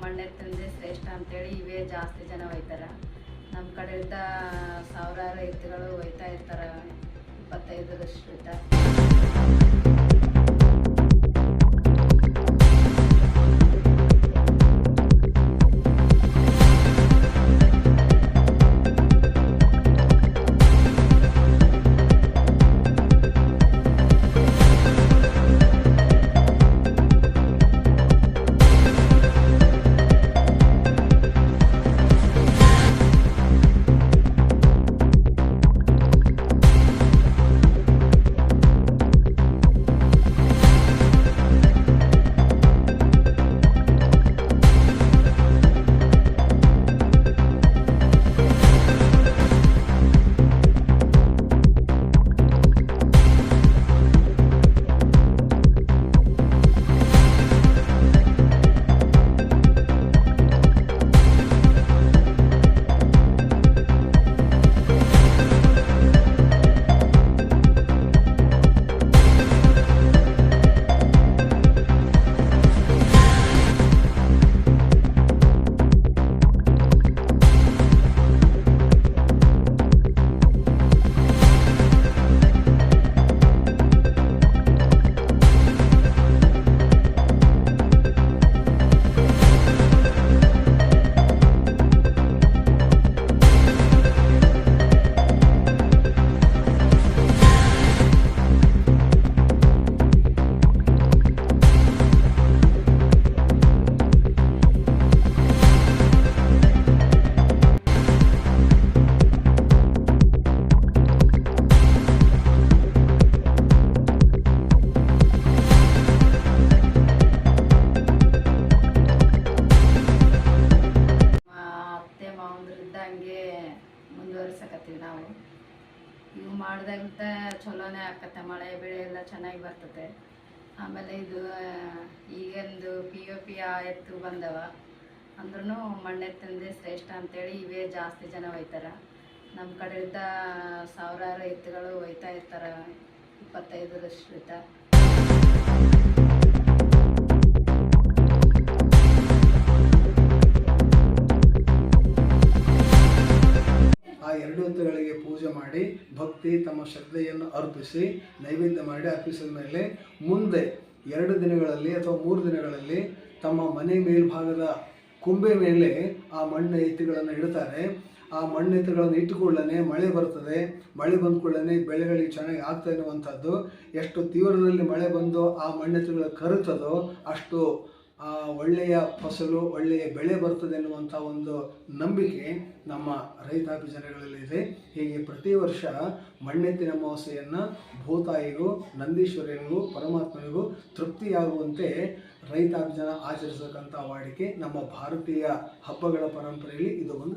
ಮಣ್ಣೆತ್ತಂದೇ ಶ್ರೇಷ್ಠ ಅಂತೇಳಿ ಇವೇ ಜಾಸ್ತಿ ಜನ ಒಯ್ತಾರೆ. ನಮ್ಮ ಕಡೆಯಿಂದ ಸಾವಿರಾರು ಎತ್ತುಗಳು ಒಯ್ತಾ ಇರ್ತಾರೆ, 25 ಹಂಗೆ ಮುಂದುವರ್ಸಕತ್ತೀವಿ ನಾವು. ಇವು ಮಾಡಿದಾಗಿಂತ ಚಲೋನೇ ಆಕತ್ತೆ, ಮಳೆ ಬೆಳೆ ಎಲ್ಲ ಚೆನ್ನಾಗಿ ಬರ್ತದೆ. ಆಮೇಲೆ ಇದು ಈಗೊಂದು POP ಎತ್ತು ಬಂದವ ಅಂದ್ರೂ ಮಣ್ಣೆತ್ತಂದೇ ಶ್ರೇಷ್ಠ ಅಂತೇಳಿ ಇವೇ ಜಾಸ್ತಿ ಜನ ಒಯ್ತಾರೆ. ನಮ್ಮ ಕಡೆಯಿಂದ ಸಾವಿರಾರು ಎತ್ತುಗಳು ಒಯ್ತಾ ಇರ್ತಾರೆ, 25 ಎರಡು ಎತ್ತುಗಳಿಗೆ ಪೂಜೆ ಮಾಡಿ ಭಕ್ತಿ ತಮ್ಮ ಶ್ರದ್ಧೆಯನ್ನು ಅರ್ಪಿಸಿ ನೈವೇದ್ಯ ಮಾಡಿ ಅರ್ಪಿಸಿದ ಮೇಲೆ ಮುಂದೆ 2 ದಿನಗಳಲ್ಲಿ ಅಥವಾ 3 ದಿನಗಳಲ್ಲಿ ತಮ್ಮ ಮನೆ ಮೇಲ್ಭಾಗದ ಕೊಂಬೆ ಮೇಲೆ ಆ ಮಣ್ಣು ಎತ್ತುಗಳನ್ನು ಇಡ್ತಾರೆ. ಆ ಮಣ್ಣು ಎತ್ತುಗಳನ್ನು ಇಟ್ಟುಕೊಳ್ಳೇ ಮಳೆ ಬರ್ತದೆ. ಮಳೆ ಬಂದ ಕೂಡಲೇ ಬೆಳೆಗಳಿಗೆ ಚೆನ್ನಾಗಿ ಆಗ್ತಾ ಇರುವಂಥದ್ದು. ಎಷ್ಟು ತೀವ್ರದಲ್ಲಿ ಮಳೆ ಬಂದು ಆ ಮಣ್ಣೆತ್ತುಗಳು ಕರುತ್ತದೋ ಅಷ್ಟು ಒಳ್ಳೆಯ ಫಸಲು, ಒಳ್ಳೆಯ ಬೆಳೆ ಬರ್ತದೆ ಎನ್ನುವಂಥ ಒಂದು ನಂಬಿಕೆ ನಮ್ಮ ರೈತಾಪಿ ಜನಗಳಲ್ಲಿದೆ. ಹೀಗೆ ಪ್ರತಿ ವರ್ಷ ಮಣ್ಣೆತ್ತಿನ ಅಮಾವಾಸ್ಯೆಯನ್ನು ಭೂತಾಯಿಗೂ, ನಂದೀಶ್ವರನಿಗೂ, ಪರಮಾತ್ಮನಿಗೂ ತೃಪ್ತಿಯಾಗುವಂತೆ ರೈತಾಪಿ ಜನ ಆಚರಿಸತಕ್ಕಂಥ ವಾಡಿಕೆ ನಮ್ಮ ಭಾರತೀಯ ಹಬ್ಬಗಳ ಪರಂಪರೆಯಲ್ಲಿ ಇದು ಒಂದು